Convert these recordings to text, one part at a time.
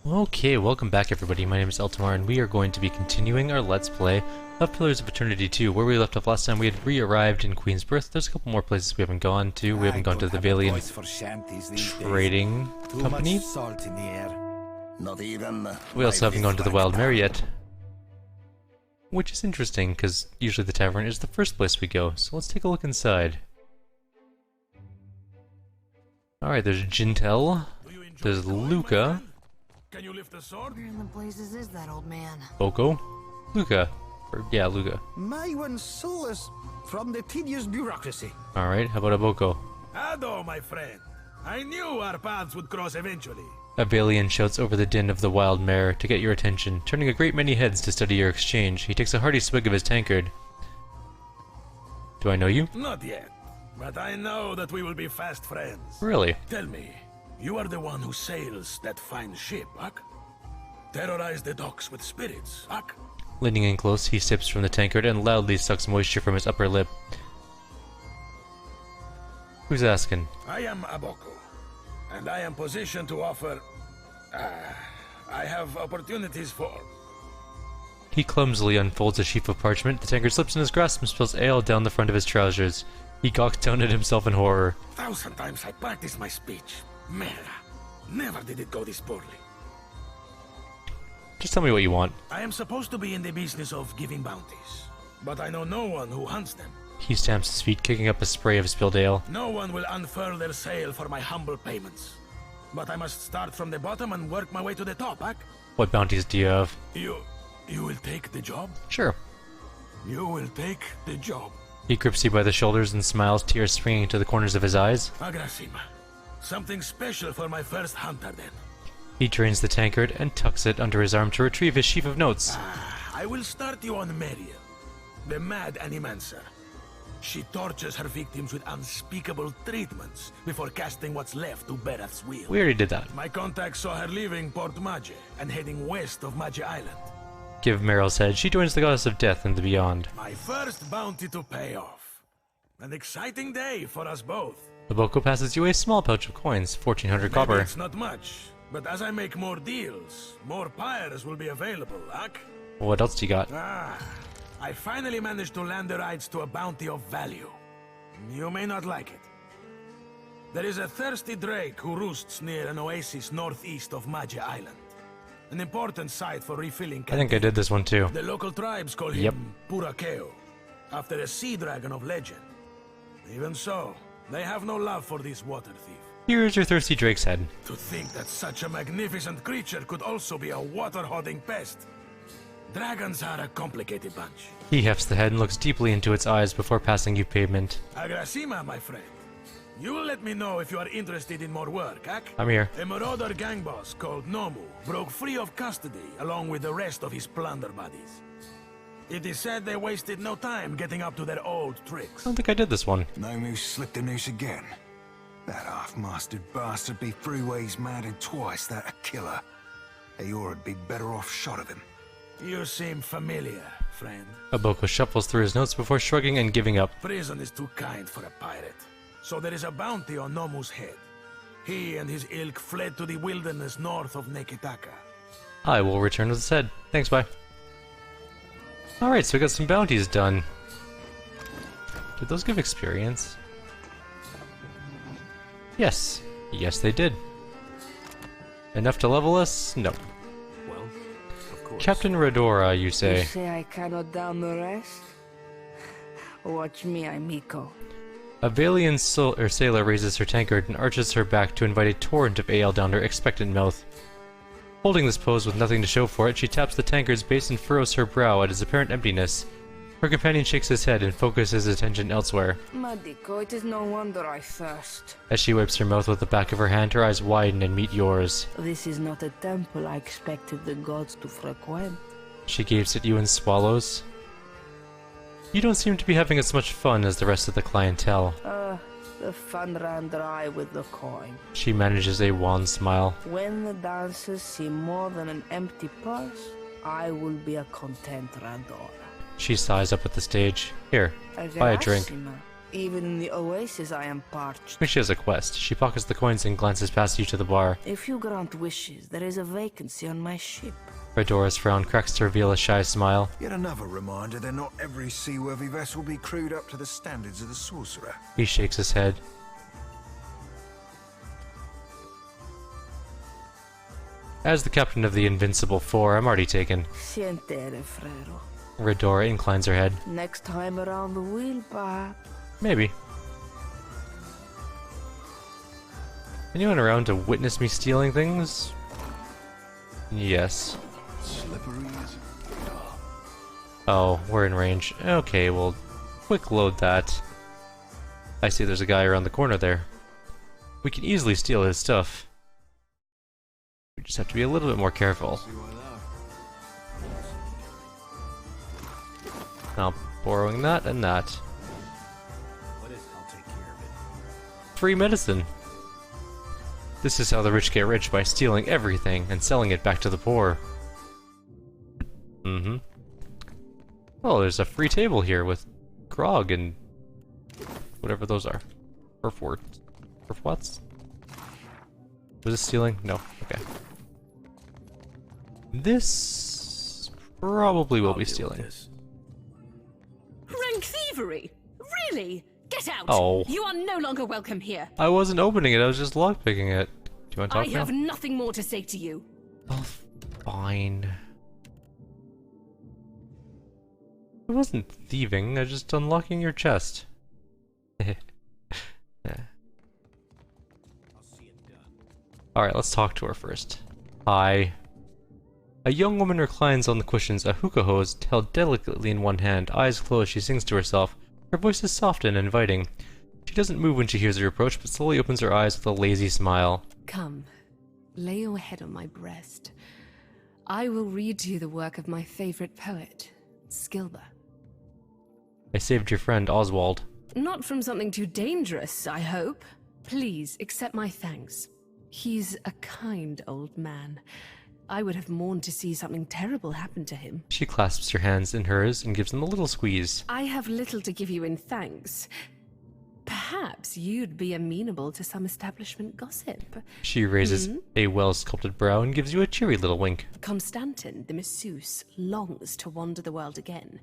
Okay, welcome back everybody. My name is Eltimar and we are going to be continuing our Let's Play of Pillars of Eternity 2. Where we left off last time, we had re-arrived in Queensbirth. There's a couple more places we haven't gone to. We haven't gone to the Valiant Trading Company. We also haven't gone to the Wild Mare yet. Which is interesting, because usually the tavern is the first place we go. So let's take a look inside. Alright, there's Jintel. There's Luca. Can you lift a sword? Where in the blazes is that old man? Boko. Luca. Yeah, Luca. My one solace from the tedious bureaucracy. Alright, how about a Boko? Ado, my friend. I knew our paths would cross eventually. A Valiant shouts over the din of the Wild Mare to get your attention, turning a great many heads to study your exchange. He takes a hearty swig of his tankard. Do I know you? Not yet, but I know that we will be fast friends. Really? Tell me, you are the one who sails that fine ship, Ak? Terrorize the docks with spirits, Ak? Leaning in close, he sips from the tankard and loudly sucks moisture from his upper lip. Who's asking? I am Aboko, and I am positioned to offer... I have opportunities for... He clumsily unfolds a sheaf of parchment. The tankard slips in his grasp and spills ale down the front of his trousers. He gawks down at himself in horror. 1,000 times I practiced my speech. Mare, never did it go this poorly. Just tell me what you want. I am supposed to be in the business of giving bounties, but I know no one who hunts them. He stamps his feet, kicking up a spray of spilled ale. No one will unfurl their sail for my humble payments. But I must start from the bottom and work my way to the top, Ak? What bounties do you have? You will take the job? Sure. You will take the job. He grips you by the shoulders and smiles, tears springing to the corners of his eyes. Agrasima. Something special for my first hunter, then. He drains the tankard and tucks it under his arm to retrieve his sheaf of notes. I will start you on Mare, the mad animancer. She tortures her victims with unspeakable treatments before casting what's left to Berath's will. We already did that. My contacts saw her leaving Port Mage and heading west of Mage Island. Give Meryl's head. She joins the goddess of death and the beyond. My first bounty to pay off. An exciting day for us both. The Boko passes you a small pouch of coins, 1400 copper. It's not much, but as I make more deals, more pyres will be available, Ak? What else do you got? I finally managed to land the rights to a bounty of value. You may not like it. There is a thirsty drake who roosts near an oasis northeast of Mage Island. An important site for refilling I think I did this one too. The local tribes call him Purakeo, after a sea dragon of legend. Even so, they have no love for this water thief. Here's your thirsty drake's head. To think that such a magnificent creature could also be a water-hoarding pest. Dragons are a complicated bunch. He hefts the head and looks deeply into its eyes before passing you pavement. Agrasima, my friend. You will let me know if you are interested in more work, Ak? I'm here. A marauder gang boss called Nomu broke free of custody along with the rest of his plunder buddies. It is said they wasted no time getting up to their old tricks. I don't think I did this one. Nomu slipped the noose again. That half-mastered bastard be three ways mad and twice that a killer. Eoya'd be better off shot of him. You seem familiar, friend. Aboko shuffles through his notes before shrugging and giving up. Prison is too kind for a pirate. So there is a bounty on Nomu's head. He and his ilk fled to the wilderness north of Neketaka. I will return with his head. Thanks, bye. Alright, so we got some bounties done. Did those give experience? Yes. Yes, they did. Enough to level us? No. Well, of course. Captain Redora, you say? You say I cannot down the rest? Watch me, Miko. A Valiant sailor raises her tankard and arches her back to invite a torrent of ale down her expectant mouth. Holding this pose with nothing to show for it, she taps the tankard's base and furrows her brow at its apparent emptiness. Her companion shakes his head and focuses his attention elsewhere. Madiko, it is no wonder I thirst. As she wipes her mouth with the back of her hand, her eyes widen and meet yours. This is not a temple I expected the gods to frequent. She gapes at you and swallows. You don't seem to be having as much fun as the rest of the clientele. The fun ran dry with the coin. She manages a wan smile. When the dancers see more than an empty purse, I will be a content Radora. She sighs up at the stage. Here, buy a drink. Even in the oasis I am parched. I think she has a quest. She pockets the coins and glances past you to the bar. If you grant wishes, there is a vacancy on my ship. Redora's frown cracks to reveal a shy smile. Yet another reminder that not every seaworthy vessel be crewed up to the standards of the sorcerer. He shakes his head. As the captain of the Invincible Four, I'm already taken. Sientere, frero. Redora inclines her head. Next time around the wheel, perhaps. Maybe. Anyone around to witness me stealing things? Yes. Slippery as Oh, we're in range. Okay, well, quick load that. I see there's a guy around the corner there. We can easily steal his stuff. We just have to be a little bit more careful. Now, borrowing that and that. Free medicine! This is how the rich get rich, by stealing everything and selling it back to the poor. Mm-hmm. Oh, there's a free table here with grog and whatever those are. Perf what's? Was this stealing? No. Okay. This probably will be stealing. Rank thievery? Really? Get out! Oh. You are no longer welcome here. I wasn't opening it, I was just lockpicking it. Do you want to talk I now? have nothing more to say to you. Oh, fine. It wasn't thieving, I was just unlocking your chest. Yeah. Alright, let's talk to her first. Hi. A young woman reclines on the cushions, a hookah hose held delicately in one hand. Eyes closed, she sings to herself. Her voice is soft and inviting. She doesn't move when she hears your approach, but slowly opens her eyes with a lazy smile. Come, lay your head on my breast. I will read to you the work of my favorite poet, Skilber. I saved your friend, Oswald. Not from something too dangerous, I hope. Please accept my thanks. He's a kind old man. I would have mourned to see something terrible happen to him. She clasps her hands in hers and gives them a little squeeze. I have little to give you in thanks. Perhaps you'd be amenable to some establishment gossip. She raises a well-sculpted brow and gives you a cheery little wink. Constantin, the masseuse, longs to wander the world again.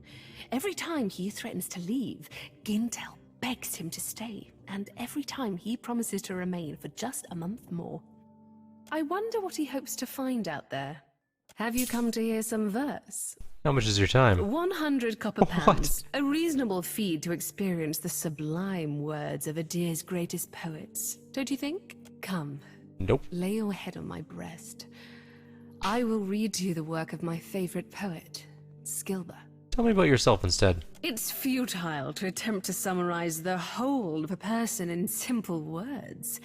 Every time he threatens to leave, Gintel begs him to stay, and every time he promises to remain for just a month more. I wonder what he hopes to find out there. Have you come to hear some verse? How much is your time? 100 copper pounds. A reasonable fee to experience the sublime words of Adir's greatest poets. Don't you think? Come. Nope. Lay your head on my breast. I will read to you the work of my favorite poet, Skilber. Tell me about yourself instead. It's futile to attempt to summarize the whole of a person in simple words.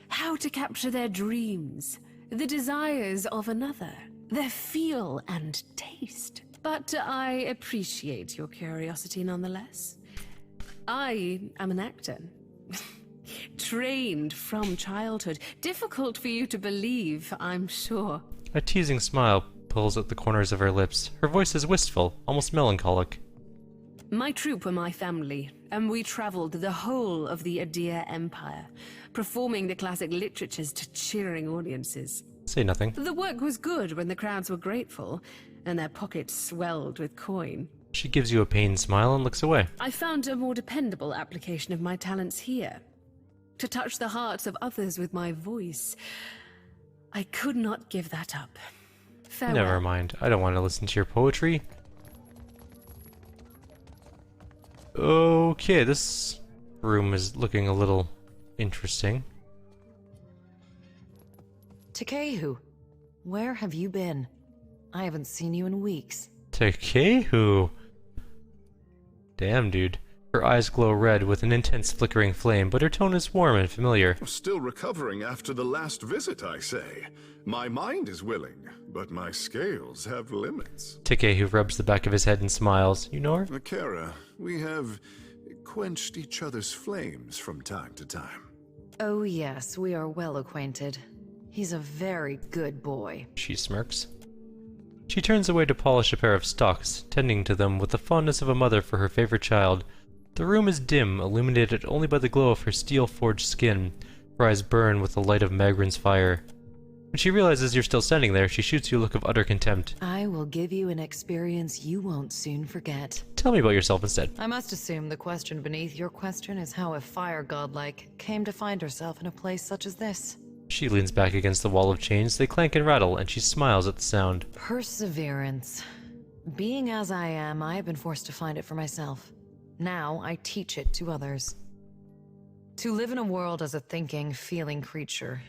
How to capture their dreams, the desires of another, their feel and taste. But I appreciate your curiosity nonetheless. I am an actor. Trained from childhood. Difficult for you to believe, I'm sure. A teasing smile pulls at the corners of her lips. Her voice is wistful, almost melancholic. My troupe were my family, and we traveled the whole of the Adir Empire, performing the classic literatures to cheering audiences. Say nothing. The work was good when the crowds were grateful, and their pockets swelled with coin. She gives you a pained smile and looks away. I found a more dependable application of my talents here. To touch the hearts of others with my voice. I could not give that up. Farewell. Never mind. I don't want to listen to your poetry. Okay, this room is looking a little interesting. Takehu, where have you been? I haven't seen you in weeks. Takehu! Damn, dude. Her eyes glow red with an intense flickering flame, but her tone is warm and familiar. Still recovering after the last visit, I say. My mind is willing, but my scales have limits. Takehu rubs the back of his head and smiles. You know her? Akira, we have quenched each other's flames from time to time. Oh yes, we are well acquainted. He's a very good boy. She smirks. She turns away to polish a pair of stocks, tending to them with the fondness of a mother for her favorite child. The room is dim, illuminated only by the glow of her steel-forged skin. Her eyes burn with the light of Magrin's fire. When she realizes you're still standing there, she shoots you a look of utter contempt. I will give you an experience you won't soon forget. Tell me about yourself instead. I must assume the question beneath your question is how a fire godlike came to find herself in a place such as this. She leans back against the wall of chains. They clank and rattle, and she smiles at the sound. Perseverance. Being as I am, I have been forced to find it for myself. Now I teach it to others. To live in a world as a thinking, feeling creature,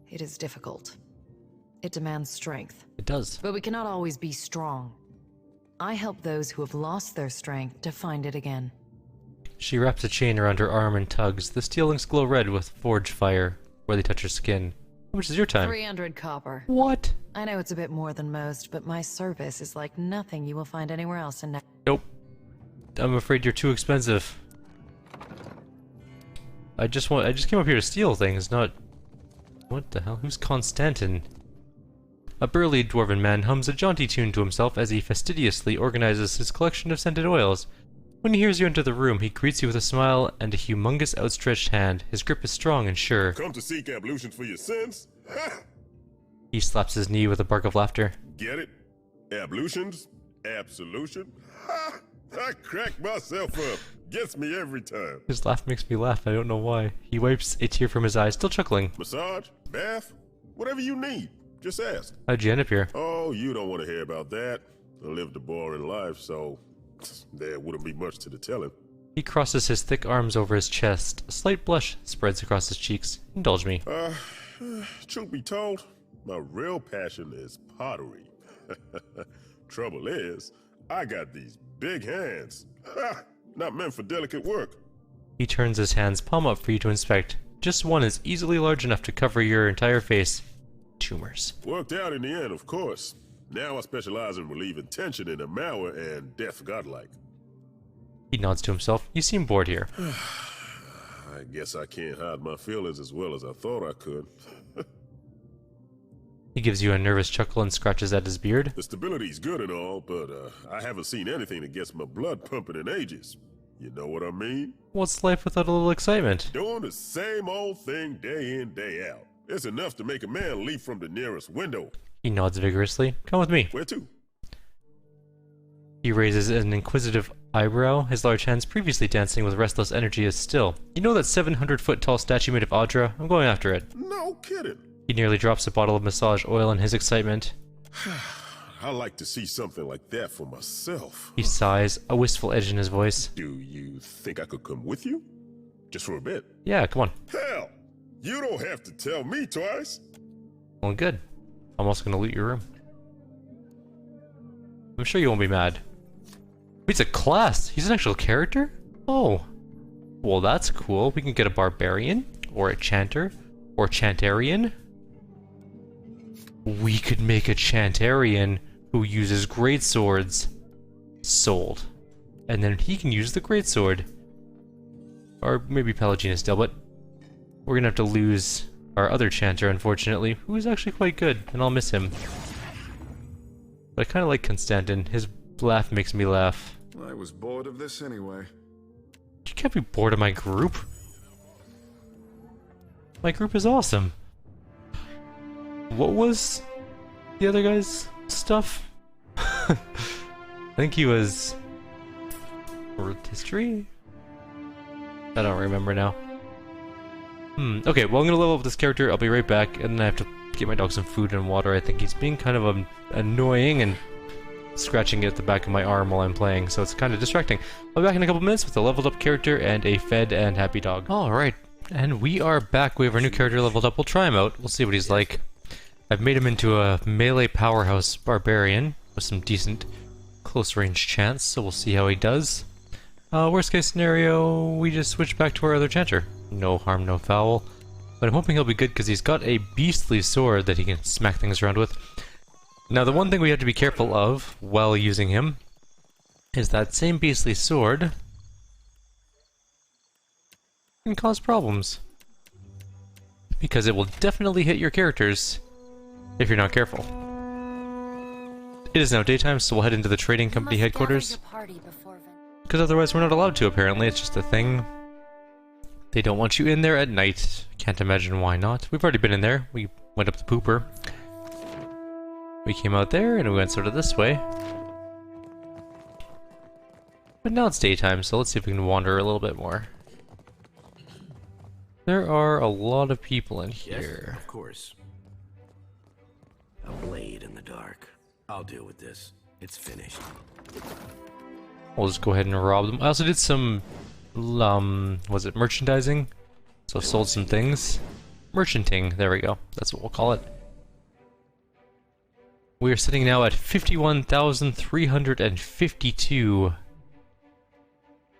it is difficult. It demands strength. It does. But we cannot always be strong. I help those who have lost their strength to find it again. She wraps a chain around her arm and tugs. The steel links glow red with forge fire where they touch her skin. How much is your time? 300 copper. What? I know it's a bit more than most, but my service is like nothing you will find anywhere else in Nope. I'm afraid you're too expensive. I just came up here to steal things, not... What the hell? Who's Constantin? A burly dwarven man hums a jaunty tune to himself as he fastidiously organizes his collection of scented oils. When he hears you enter the room, he greets you with a smile and a humongous outstretched hand. His grip is strong and sure. Come to seek ablutions for your sins? He slaps his knee with a bark of laughter. Get it? Ablutions? Absolution? Ha! I crack myself up. Gets me every time. His laugh makes me laugh, I don't know why. He wipes a tear from his eye, still chuckling. Massage? Bath? Whatever you need. Just ask. How'd you end up here? Oh, you don't want to hear about that. I lived a boring life, so there wouldn't be much to the telling. He crosses his thick arms over his chest. A slight blush spreads across his cheeks. Indulge me. Truth be told, my real passion is pottery. Trouble is, I got these big hands. Ha! Not meant for delicate work. He turns his hands palm up for you to inspect. Just one is easily large enough to cover your entire face. Tumors. Worked out in the end, of course. Now I specialize in relieving tension in a Mare and death godlike. He nods to himself. You seem bored here. I guess I can't hide my feelings as well as I thought I could. He gives you a nervous chuckle and scratches at his beard. The stability's good and all, but I haven't seen anything that gets my blood pumping in ages. You know what I mean? What's life without a little excitement? Doing the same old thing day in, day out. It's enough to make a man leap from the nearest window. He nods vigorously. Come with me. Where to? He raises an inquisitive eyebrow, his large hands previously dancing with restless energy is still. You know that 700-foot-tall statue made of Audra? I'm going after it. No kidding. He nearly drops a bottle of massage oil in his excitement. I like to see something like that for myself. He sighs, a wistful edge in his voice. Do you think I could come with you? Just for a bit? Yeah, come on. Hell! You don't have to tell me twice. Well, good. I'm also gonna loot your room. I'm sure you won't be mad. He's a class! He's an actual character? Oh. Well, that's cool. We can get a barbarian, or a chanter, or chantarian. We could make a chantarian who uses greatswords. Sold. And then he can use the greatsword. Or maybe Pallegina still, but we're gonna have to lose our other chanter, unfortunately, who is actually quite good, and I'll miss him. But I kinda like Constantin. His laugh makes me laugh. I was bored of this anyway. You can't be bored of my group. My group is awesome. What was the other guy's stuff? I think he was... World history? I don't remember now. Okay, well I'm gonna level up this character, I'll be right back, and then I have to get my dog some food and water. I think he's being kind of annoying and scratching at the back of my arm while I'm playing, so it's kind of distracting. I'll be back in a couple minutes with a leveled up character and a fed and happy dog. Alright, and we are back. We have our new character leveled up. We'll try him out, we'll see what he's like. I've made him into a melee powerhouse barbarian with some decent close range chance, so we'll see how he does. Worst case scenario, we just switch back to our other chanter. No harm, no foul. But I'm hoping he'll be good because he's got a beastly sword that he can smack things around with. Now the one thing we have to be careful of while using him is that same beastly sword can cause problems. Because it will definitely hit your characters if you're not careful. It is now daytime, so we'll head into the trading company headquarters. Because otherwise we're not allowed to, apparently. It's just a thing. They don't want you in there at night. Can't imagine why not. We've already been in there. We went up the pooper. We came out there, and we went sort of this way. But now it's daytime, so let's see if we can wander a little bit more. There are a lot of people in here. Yes, of course. A blade in the dark. I'll deal with this. It's finished. We'll just go ahead and rob them. I also did some, was it merchandising? So sold some things. Merchanting, there we go. That's what we'll call it. We are sitting now at $51,352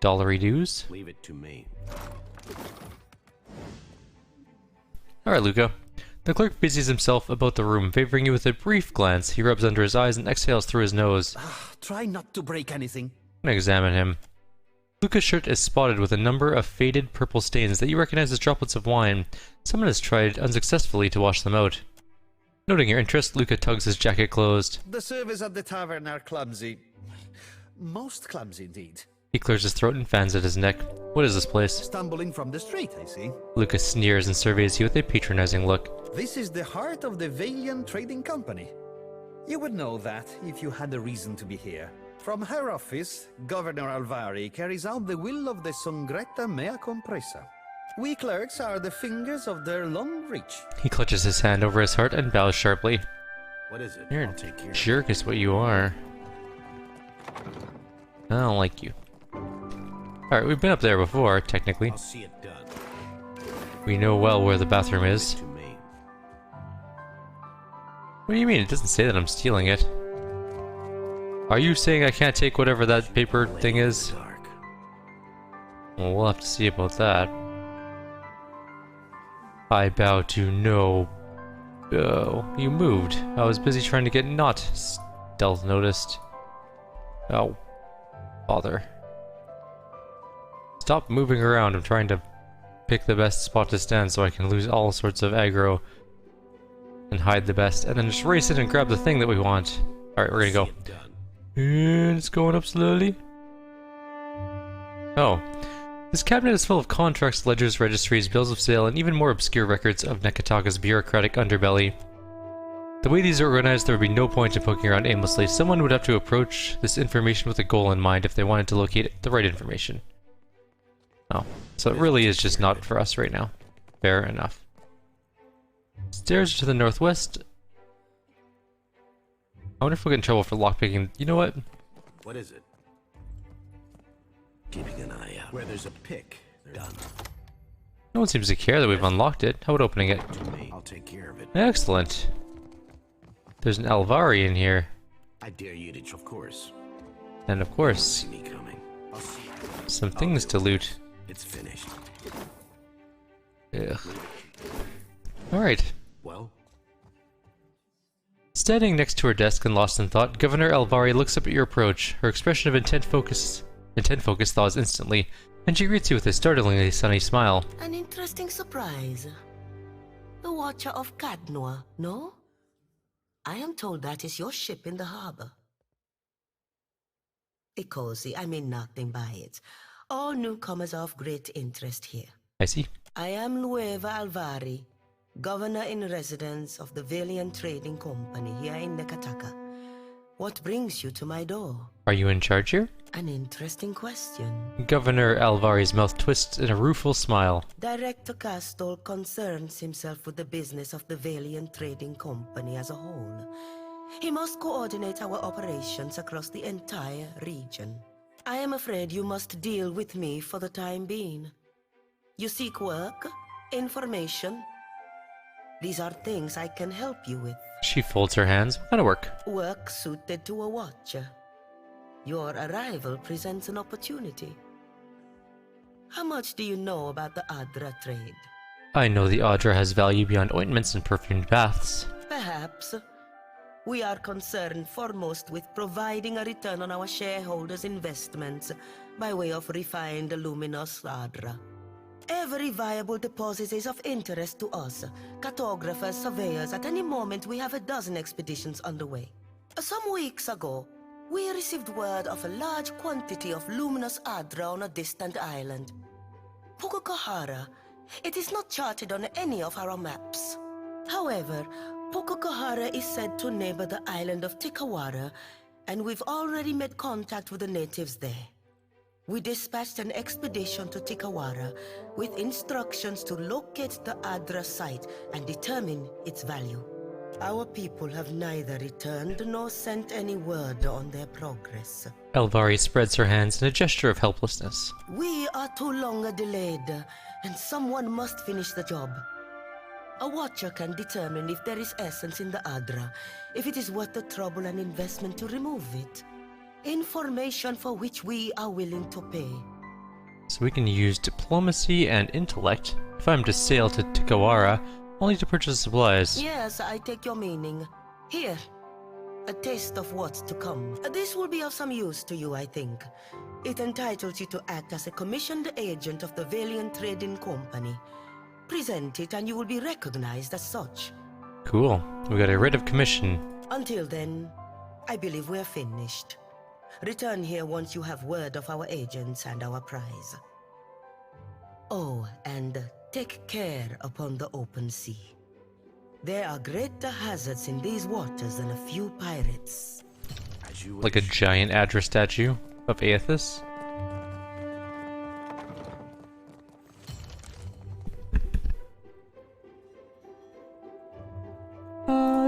dollary dues. Leave it to me. Alright, Luca. The clerk busies himself about the room, favoring you with a brief glance. He rubs under his eyes and exhales through his nose. Try not to break anything. I'm gonna examine him. Luca's shirt is spotted with a number of faded purple stains that you recognize as droplets of wine. Someone has tried unsuccessfully to wash them out. Noting your interest, Luca tugs his jacket closed. The servers at the tavern are clumsy. Most clumsy indeed. He clears his throat and fans at his neck. What is this place? Stumbling from the street, I see. Luca sneers and surveys you with a patronizing look. This is the heart of the Valiant Trading Company. You would know that if you had a reason to be here. From her office, Governor Alvari carries out the will of the Songretta Mea Compressa. We clerks are the fingers of their long reach. He clutches his hand over his heart and bows sharply. What is it? You're I'll a take care jerk is what you are. I don't like you. Alright, we've been up there before, technically. I'll see it done. We know well where the bathroom is. To me. What do you mean? It doesn't say that I'm stealing it. Are you saying I can't take whatever that paper thing is? Well, we'll have to see about that. I bow to no. Oh, you moved. I was busy trying to get not stealth noticed. Oh, bother. Stop moving around. I'm trying to pick the best spot to stand so I can lose all sorts of aggro and hide the best, and then just race in and grab the thing that we want. Alright, we're gonna go. And it's going up slowly. Oh. This cabinet is full of contracts, ledgers, registries, bills of sale, and even more obscure records of Nekataka's bureaucratic underbelly. The way these are organized, there would be no point in poking around aimlessly. Someone would have to approach this information with a goal in mind if they wanted to locate the right information. Oh, so it really is just not for us right now. Fair enough. Stairs to the northwest. I wonder if we'll get in trouble for lockpicking. You know what? What is it? Keeping an eye out. Where there's a pick, done. No one seems to care that we've unlocked it. How about opening it? I'll take care of it. Excellent. There's an Alvari in here. I dare you to, of course. And of course, See me coming. I'll see you. some things to loot. It's finished. Ugh. Alright. Well, Standing next to her desk and lost in thought, Governor Alvari looks up at your approach. Her expression of intent focus thaws instantly, and she greets you with a startlingly sunny smile. An interesting surprise. The Watcher of Cadnoa, no? I am told that is your ship in the harbor. Cozy, I mean nothing by it. All newcomers are of great interest here. I see. I am Nueva Alvari, Governor in Residence of the Valiant Trading Company here in Nekataka. What brings you to my door? Are you in charge here? An interesting question. Governor Alvari's mouth twists in a rueful smile. Director Castol concerns himself with the business of the Valiant Trading Company as a whole. He must coordinate our operations across the entire region. I am afraid you must deal with me for the time being. You seek work, information. These are things I can help you with. She folds her hands. What kind of work? Work suited to a watcher. Your arrival presents an opportunity. How much do you know about the Adra trade? I know the Adra has value beyond ointments and perfumed baths. Perhaps. We are concerned foremost with providing a return on our shareholders' investments by way of refined luminous Adra. Every viable deposit is of interest to us. Cartographers, surveyors, at any moment we have a dozen expeditions underway. Some weeks ago, We received word of a large quantity of luminous Adra on a distant island. Pukokahara. It is not charted on any of our maps. However, Pukokahara is said to neighbor the island of Tikawara, and we've already made contact with the natives there. We dispatched an expedition to Tikawara with instructions to locate the Adra site and determine its value. Our people have neither returned nor sent any word on their progress. Elvari spreads her hands in a gesture of helplessness. We are too long delayed, and someone must finish the job. A watcher can determine if there is essence in the Adra, if it is worth the trouble and investment to remove it. Information for which we are willing to pay. So we can use diplomacy and intellect if I'm to sail to Tikawara, only to purchase supplies. Yes, I take your meaning. Here, a taste of what's to come. This will be of some use to you, I think. It entitles you to act as a commissioned agent of the Valiant Trading Company. Present it and you will be recognized as such. Cool. We got a writ of commission. Until then, I believe we're finished. Return here once you have word of our agents and our prize. Oh, and take care upon the open sea. There are greater hazards in these waters than a few pirates. Like a giant Adra statue of Aethys.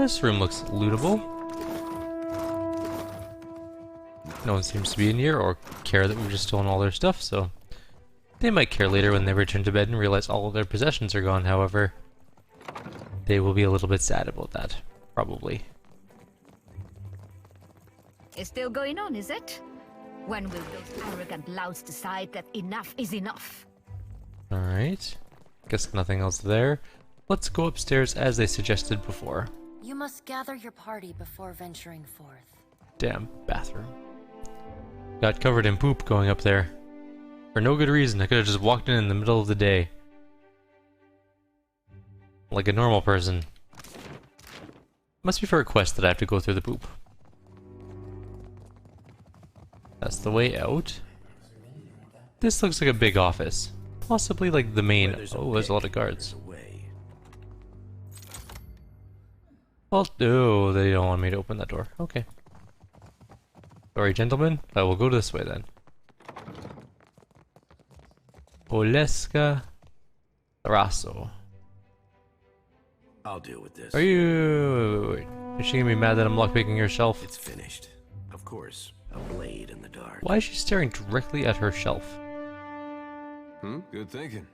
This room looks lootable. No one seems to be in here or care that we've just stolen all their stuff, so they might care later when they return to bed and realize all of their possessions are gone. However, they will be a little bit sad about that, probably. It's still going on, is it? When will those arrogant louts decide that enough is enough? Alright. Guess nothing else there. Let's go upstairs as they suggested before. You must gather your party before venturing forth. Damn bathroom. Got covered in poop going up there. For no good reason. I could have just walked in the middle of the day. Like a normal person. Must be for a quest that I have to go through the poop. That's the way out. This looks like a big office. Possibly like the main... Oh, there's a lot of guards. Well, oh, they don't want me to open that door. Okay. Sorry, gentlemen. I will go this way then. Oleska Raso. I'll deal with this. Are you... Wait. Is she gonna be mad that I'm lockpicking her shelf? It's finished. Of course. A blade in the dark. Why is she staring directly at her shelf? Good thinking.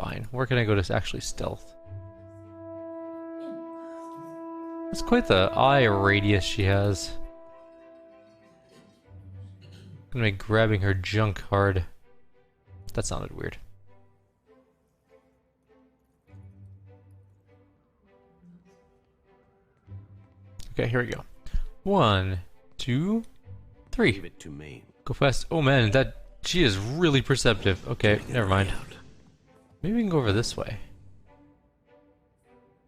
Fine. Where can I go to actually stealth? That's quite the eye radius she has. Gonna be grabbing her junk hard. That sounded weird. Okay, here we go. 1, 2, 3. Leave it to me. Go fast. Oh man, she is really perceptive. Okay, never mind. Maybe we can go over this way.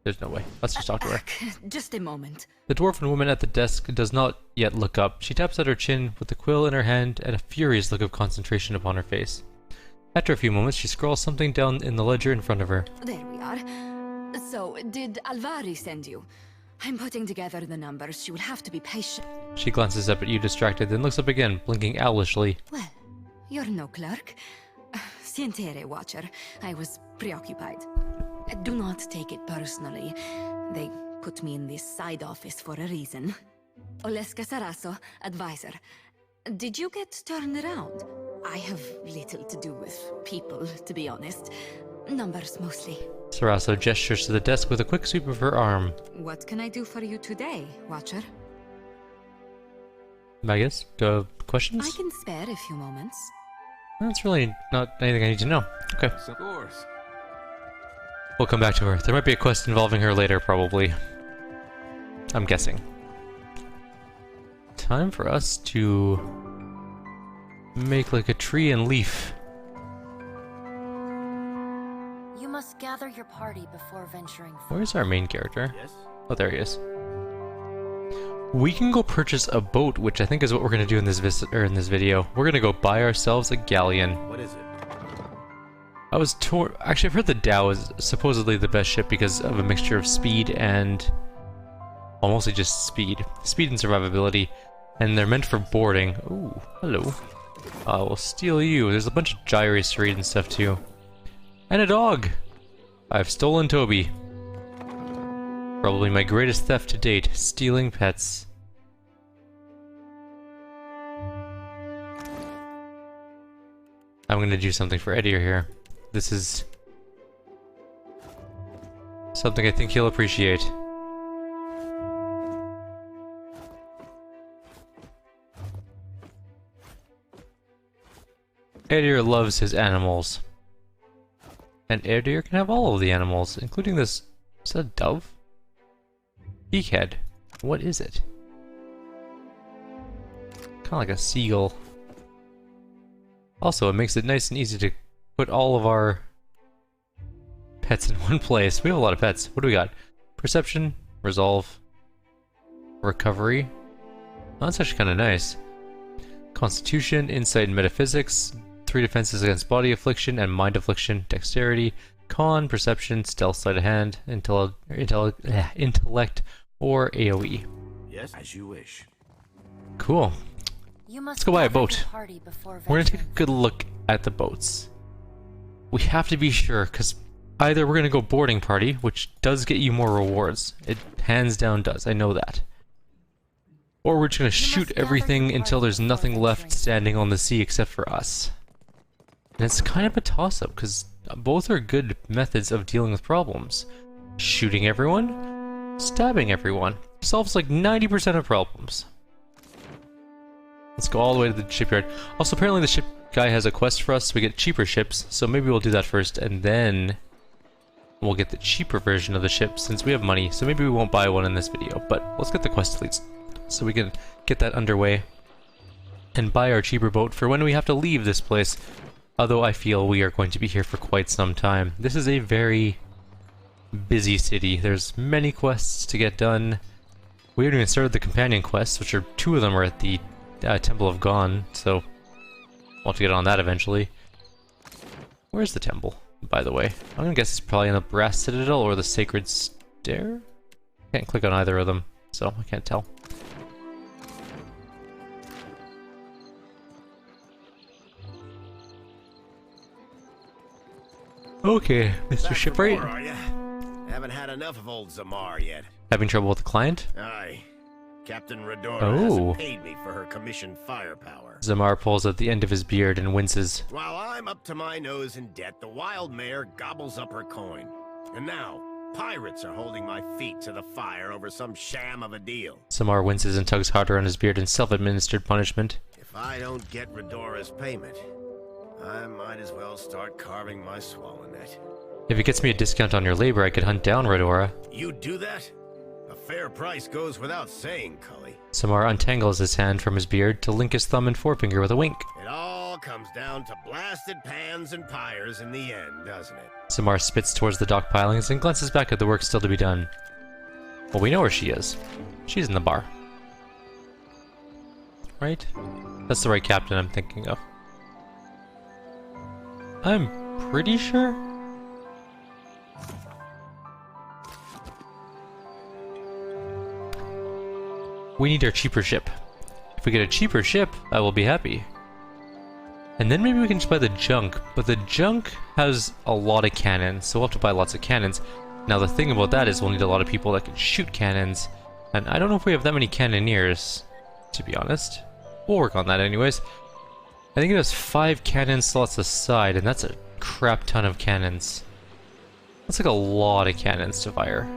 There's no way. Let's just talk to her. Just a moment. The dwarven woman at the desk does not yet look up. She taps at her chin with the quill in her hand and a furious look of concentration upon her face. After a few moments, she scrawls something down in the ledger in front of her. There we are. So, did Alvari send you? I'm putting together the numbers. She will have to be patient. She glances up at you distracted, then looks up again, blinking owlishly. Well, you're no clerk. Sientere, Watcher. I was preoccupied. Do not take it personally. They put me in this side office for a reason. Oleska Saraso, advisor. Did you get turned around? I have little to do with people, to be honest. Numbers mostly. Saraso gestures to the desk with a quick sweep of her arm. What can I do for you today, Watcher? Magus, questions? I can spare a few moments. That's really not anything I need to know. Okay. Of course. We'll come back to her. There might be a quest involving her later, probably. I'm guessing. Time for us to make like a tree and leaf. You must gather your party before venturing forth. Where's our main character? Yes. Oh, there he is. We can go purchase a boat, which I think is what we're gonna do in this video. We're gonna go buy ourselves a galleon. What is it? I was torn. Actually, I've heard the Dhow is supposedly the best ship because of a mixture of speed and, well, mostly just speed and survivability, and they're meant for boarding. Ooh, hello. We'll steal you. There's a bunch of gyres to read and stuff too, and a dog. I've stolen Toby. Probably my greatest theft to date, stealing pets. I'm gonna do something for Eddie here. This is something I think he'll appreciate. Eddie loves his animals. And Eddie can have all of the animals, including this. Is that a dove? Beakhead. What is it? Kinda like a seagull. Also, it makes it nice and easy to put all of our pets in one place. We have a lot of pets. What do we got? Perception, resolve, recovery. Oh, that's actually kind of nice. Constitution, insight and metaphysics, 3 defenses against body affliction and mind affliction, dexterity, con, perception, stealth, sleight of hand, intellect, or AoE. Yes, as you wish. Cool. Let's go buy a boat. We're gonna take a good look at the boats. We have to be sure, because either we're gonna go boarding party, which does get you more rewards. It hands down does, I know that. Or we're just gonna shoot everything until there's nothing left standing on the sea except for us. And it's kind of a toss-up, because both are good methods of dealing with problems. Shooting everyone, stabbing everyone. Solves like 90% of problems. Let's go all the way to the shipyard. Also, apparently the ship guy has a quest for us, so we get cheaper ships, so maybe we'll do that first, and then we'll get the cheaper version of the ship, since we have money, so maybe we won't buy one in this video, but let's get the quest at least, so we can get that underway, and buy our cheaper boat for when we have to leave this place, although I feel we are going to be here for quite some time. This is a very busy city. There's many quests to get done. We haven't even started the companion quests, which are 2 of them are at the Temple of Gone, so we'll have to get on that eventually. Where's the temple, by the way? I'm gonna guess it's probably in the Brass Citadel or the Sacred Stair? Can't click on either of them, so I can't tell. Okay, Mr. Shipwright. Are you? Haven't had enough of old Zamar yet. Having trouble with the client? Aye. Captain Redora Oh. hasn't paid me for her commission firepower. Zamar pulls at the end of his beard and winces. While I'm up to my nose in debt, the wild mare gobbles up her coin. And now, pirates are holding my feet to the fire over some sham of a deal. Zamar winces and tugs harder on his beard in self-administered punishment. If I don't get Redora's payment, I might as well start carving my swallow net. If it gets me a discount on your labor, I could hunt down Redora. You do that? A fair price goes without saying, Cully. Zamar untangles his hand from his beard to link his thumb and forefinger with a wink. It all comes down to blasted pans and pyres in the end, doesn't it? Zamar spits towards the dock pilings and glances back at the work still to be done. Well, we know where she is. She's in the bar. Right? That's the right captain I'm thinking of. I'm pretty sure. We need our cheaper ship. If we get a cheaper ship, I will be happy. And then maybe we can just buy the junk, but the junk has a lot of cannons, so we'll have to buy lots of cannons. Now the thing about that is we'll need a lot of people that can shoot cannons, and I don't know if we have that many cannoneers, to be honest. We'll work on that anyways. I think it has 5 cannon slots aside, and that's a crap ton of cannons. That's like a lot of cannons to fire.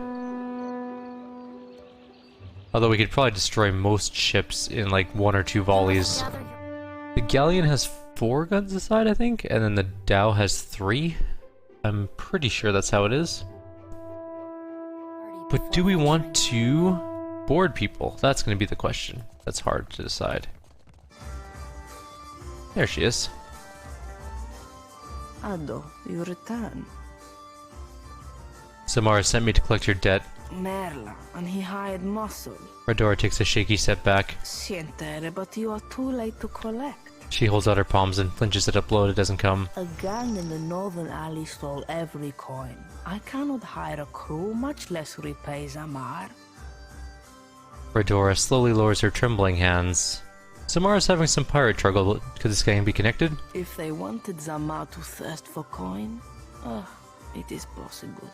Although we could probably destroy most ships in like 1 or 2 volleys. The galleon has 4 guns aside, I think, and then the Dhow has 3. I'm pretty sure that's how it is. But do we want to board people? That's going to be the question. That's hard to decide. There she is. Ado, you return. Zamar sent me to collect your debt. Merla, and he hired muscle. Redora takes a shaky step back. Sientere, but you are too late to collect. She holds out her palms and flinches at a blow that doesn't come. A gang in the northern alley stole every coin. I cannot hire a crew, much less repay Zamar. Redora slowly lowers her trembling hands. Zamara's having some pirate trouble. Could this gang be connected? If they wanted Zamar to thirst for coin, it is possible.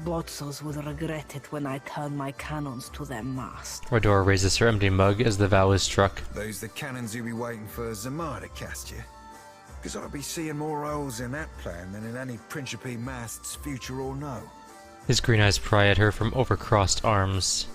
Botzos will regret it when I turn my cannons to their mast. Redora raises her empty mug as the vow is struck. Those the cannons you'll be waiting for Zamar to cast you? Because I'll be seeing more holes in that plan than in any Principe mast's future or no. His green eyes pry at her from overcrossed arms.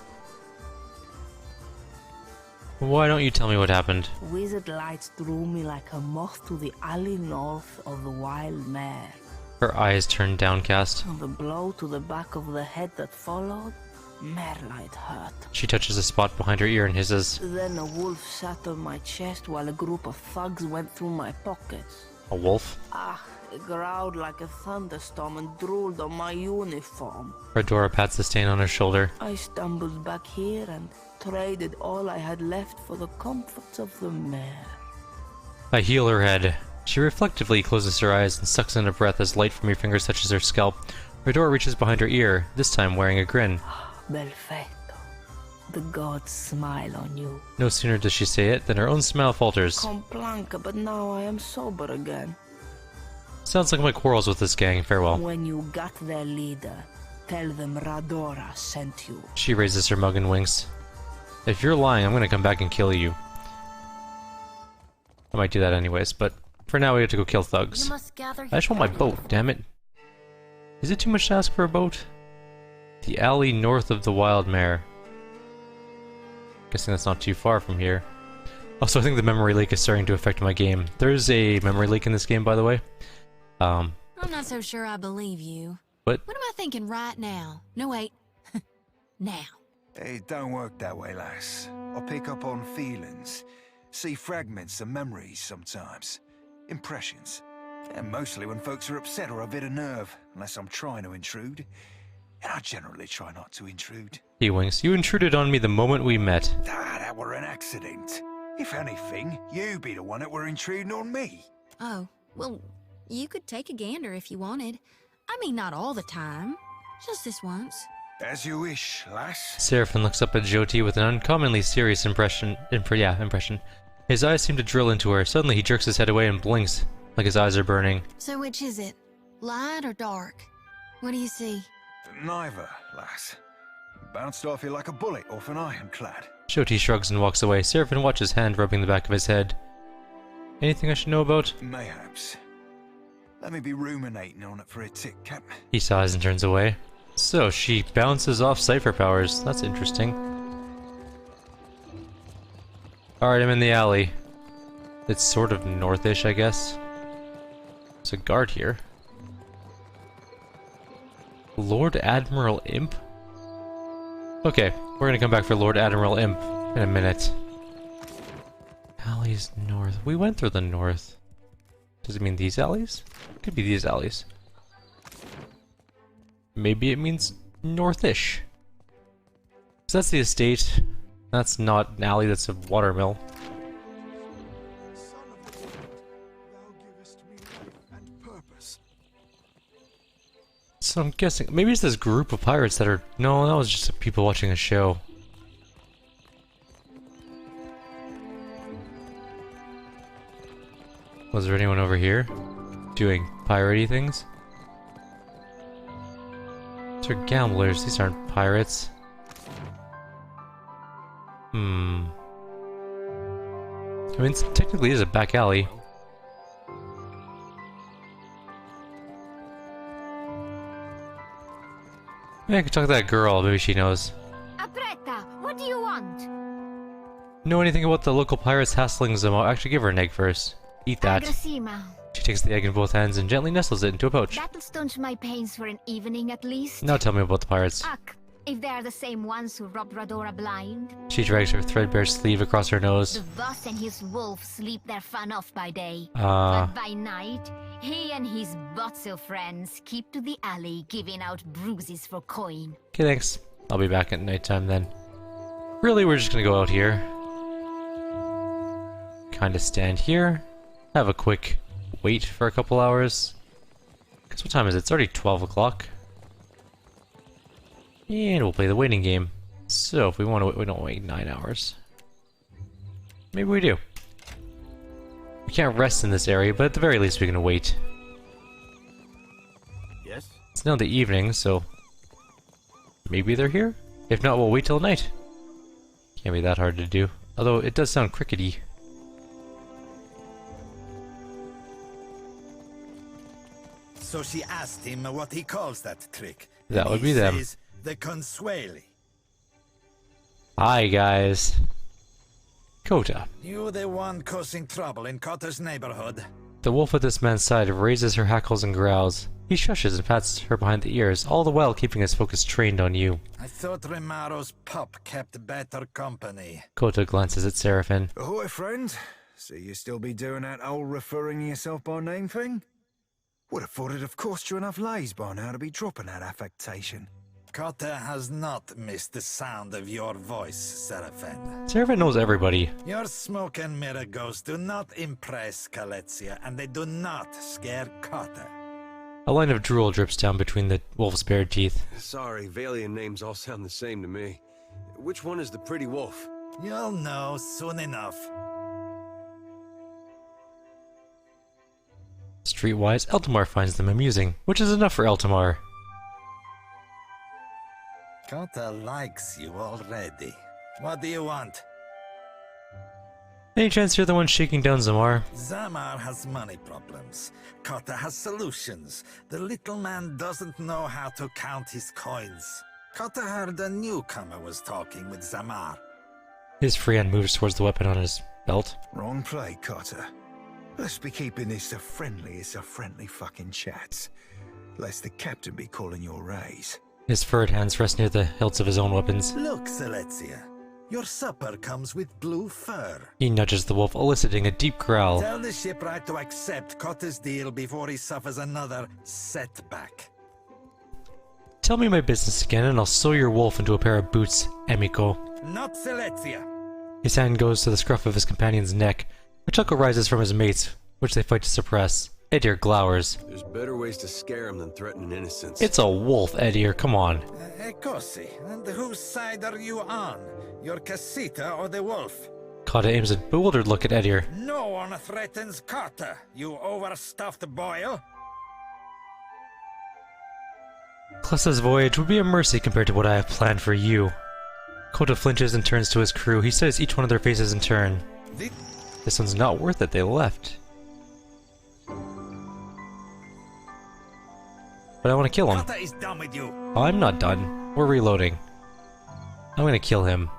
Why don't you tell me what happened? Wizard lights drew me like a moth to the alley north of the wild mare. Her eyes turn downcast. The blow to the back of the head that followed, Merlight hurt. She touches a spot behind her ear and hisses. Then a wolf sat on my chest while a group of thugs went through my pockets. A wolf? It growled like a thunderstorm and drooled on my uniform. Redora pats the stain on her shoulder. I stumbled back here and traded all I had left for the comforts of the mare. I heel her head. She reflectively closes her eyes and sucks in a breath as light from your fingers touches her scalp. Redora reaches behind her ear, this time wearing a grin. Perfetto. The gods smile on you. No sooner does she say it than her own smile falters. Complanca, but now I am sober again. Sounds like my quarrels with this gang. Farewell. When you got their leader, tell them Radora sent you. She raises her mug and winks. If you're lying, I'm gonna come back and kill you. I might do that anyways, but for now we have to go kill thugs. I just want my boat, damn it. Is it too much to ask for a boat? The alley north of the Wild Mare. Guessing that's not too far from here. Also, I think the memory leak is starting to affect my game. There's a memory leak in this game, by the way. I'm not so sure I believe you. What? What am I thinking right now? No, wait. Now. It don't work that way, lass. I pick up on feelings. See fragments of memories sometimes. Impressions. And mostly when folks are upset or a bit of nerve, unless I'm trying to intrude. And I generally try not to intrude. He winks. You intruded on me the moment we met. That were an accident. If anything, you be the one that were intruding on me. Oh, well, you could take a gander if you wanted. I mean, not all the time. Just this once. As you wish, lass. Seraphim looks up at Jyoti with an uncommonly serious impression. His eyes seem to drill into her. Suddenly he jerks his head away and blinks, like his eyes are burning. So which is it? Light or dark? What do you see? Neither, lass. Bounced off you like a bullet off an ironclad. Jyoti shrugs and walks away. Seraphim watches hand rubbing the back of his head. Anything I should know about? Mayhaps. Let me be ruminating on it for a tick, Cap. He sighs and turns away. So, she bounces off cipher powers. That's interesting. Alright, I'm in the alley. It's sort of northish, I guess. There's a guard here. Lord Admiral Imp? Okay, we're gonna come back for Lord Admiral Imp in a minute. Alleys north. We went through the north. Does it mean these alleys? Could be these alleys. Maybe it means northish. So that's the estate. That's not an alley, that's a watermill. So I'm guessing, maybe it's this group of pirates that are... No, that was just people watching a show. Was there anyone over here doing piratey things? These are gamblers, these aren't pirates. I mean, it technically is a back alley. Maybe I could talk to that girl, maybe she knows. Apretta, what do you want? Know anything about the local pirates hassling Zamo? Actually, give her an egg first. Eat that. Agrasima. She takes the egg in both hands and gently nestles it into a pouch. That'll staunch my pains for an evening at least. Now tell me about the pirates. Ugh, if they're the same ones who robbed Radora blind. She drags her threadbare sleeve across her nose. The boss and his wolf sleep their fun off by day. But by night, he and his Botso friends keep to the alley giving out bruises for coin. Okay, thanks. I'll be back at nighttime then. Really, we're just gonna go out here. Kinda stand here. Have a quick wait for a couple hours. Because what time is it? It's already 12 o'clock. And we'll play the waiting game. So if we want to wait, we don't wait 9 hours. Maybe we do. We can't rest in this area, but at the very least we can wait. Yes? It's now the evening, so maybe they're here? If not, we'll wait till night. Can't be that hard to do. Although it does sound crickety. So she asked him what he calls that trick. That would be He them. says, the consueli. Hi guys. Kota. You the one causing trouble in Cotter's neighborhood. The wolf at this man's side raises her hackles and growls. He shushes and pats her behind the ears, all the while keeping his focus trained on you. I thought Rimaro's pup kept better company. Kota glances at Seraphin. Ahoy, friend. So you still be doing that old referring yourself by name thing? Would have thought it'd have cost you enough lays by now to be dropping that affectation. Cotter has not missed the sound of your voice, Seraphin. Seraphin knows everybody. Your smoke and mirror ghosts do not impress Kaletzia, and they do not scare Cotter. A line of drool drips down between the wolf's bared teeth. Sorry, Valiant names all sound the same to me. Which one is the pretty wolf? You'll know soon enough. Streetwise, Eltimar finds them amusing, which is enough for Eltimar. Cotter likes you already. What do you want? Any chance you're the one shaking down Zamar? Zamar has money problems. Cotter has solutions. The little man doesn't know how to count his coins. Cotter heard a newcomer was talking with Zamar. His free hand moves towards the weapon on his belt. Wrong play, Cotter. Let's be keeping this as friendly fucking chats. Lest the captain be calling your raise. His furred hands rest near the hilts of his own weapons. Look, Selezia. Your supper comes with blue fur. He nudges the wolf, eliciting a deep growl. Tell the shipwright to accept Cotter's deal before he suffers another setback. Tell me my business again and I'll sew your wolf into a pair of boots, Emiko. Not Selezia. His hand goes to the scruff of his companion's neck. A chuckle rises from his mates, which they fight to suppress. Edir glowers. There's better ways to scare him than threatening innocence. It's a wolf, Edir, come on. Kosi, and whose side are you on? Your Casita or the wolf? Kata aims a bewildered look at Edir. No one threatens Cotter, you overstuffed boil. Klessa's voyage would be a mercy compared to what I have planned for you. Kota flinches and turns to his crew. He studies each one of their faces in turn. This one's not worth it, they left. But I want to kill him. Cotter is done with you. Oh, I'm not done. We're reloading. I'm gonna kill him.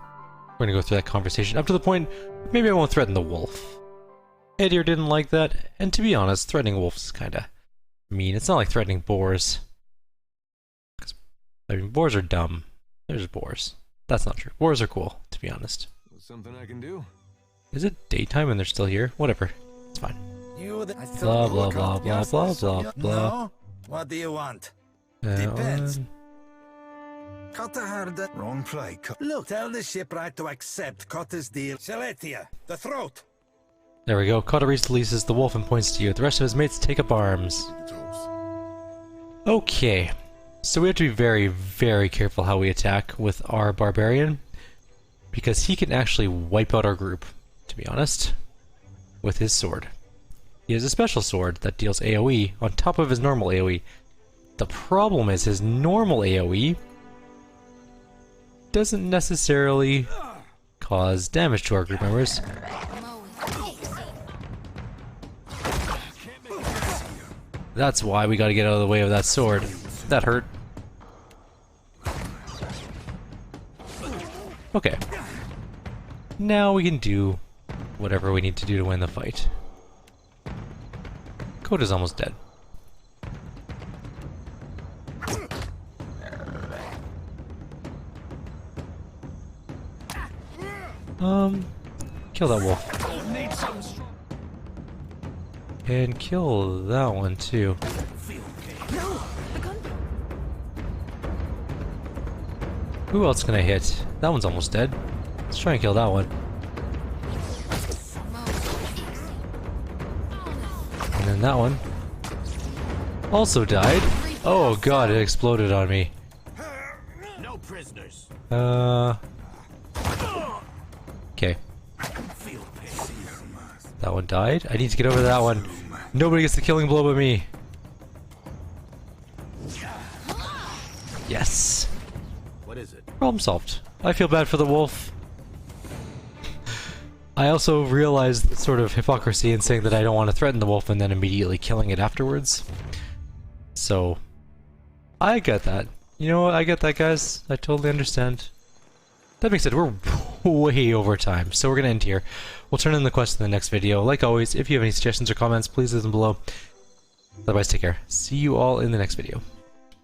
We're gonna go through that conversation up to the point maybe I won't threaten the wolf. Edir didn't like that, and to be honest, threatening wolves is kinda mean. It's not like threatening boars. I mean, boars are dumb. There's boars. That's not true. Boars are cool, to be honest. Something I can do. Is it daytime and they're still here? Whatever. It's fine. Blah, blah, blah, blah, blah, blah, blah. No? What do you want? Depends. Cotter heard that. Wrong play, Look, tell the shipwright to accept Cotter's deal. Seletia, the throat. There we go. Cotter releases the wolf and points to you. The rest of his mates take up arms. Okay. So we have to be very, very careful how we attack with our barbarian. Because he can actually wipe out our group, to be honest, with his sword. He has a special sword that deals AoE on top of his normal AoE. The problem is his normal AoE doesn't necessarily cause damage to our group members. That's why we gotta get out of the way of that sword. That hurt. Okay. Now we can do whatever we need to do to win the fight. Kota's almost dead. Kill that wolf. And kill that one too. Who else can I hit? That one's almost dead. Let's try and kill that one. And then that one also died. Oh god, it exploded on me. No prisoners. Okay. That one died. I need to get over that one. Nobody gets the killing blow but me. Yes. What is it? Problem solved. I feel bad for the wolf. I also realized the sort of hypocrisy in saying that I don't want to threaten the wolf and then immediately killing it afterwards. So, I get that. You know what? I get that, guys. I totally understand. That being said, we're way over time, so we're going to end here. We'll turn in the quest in the next video. Like always, if you have any suggestions or comments, please leave them below. Otherwise, take care. See you all in the next video.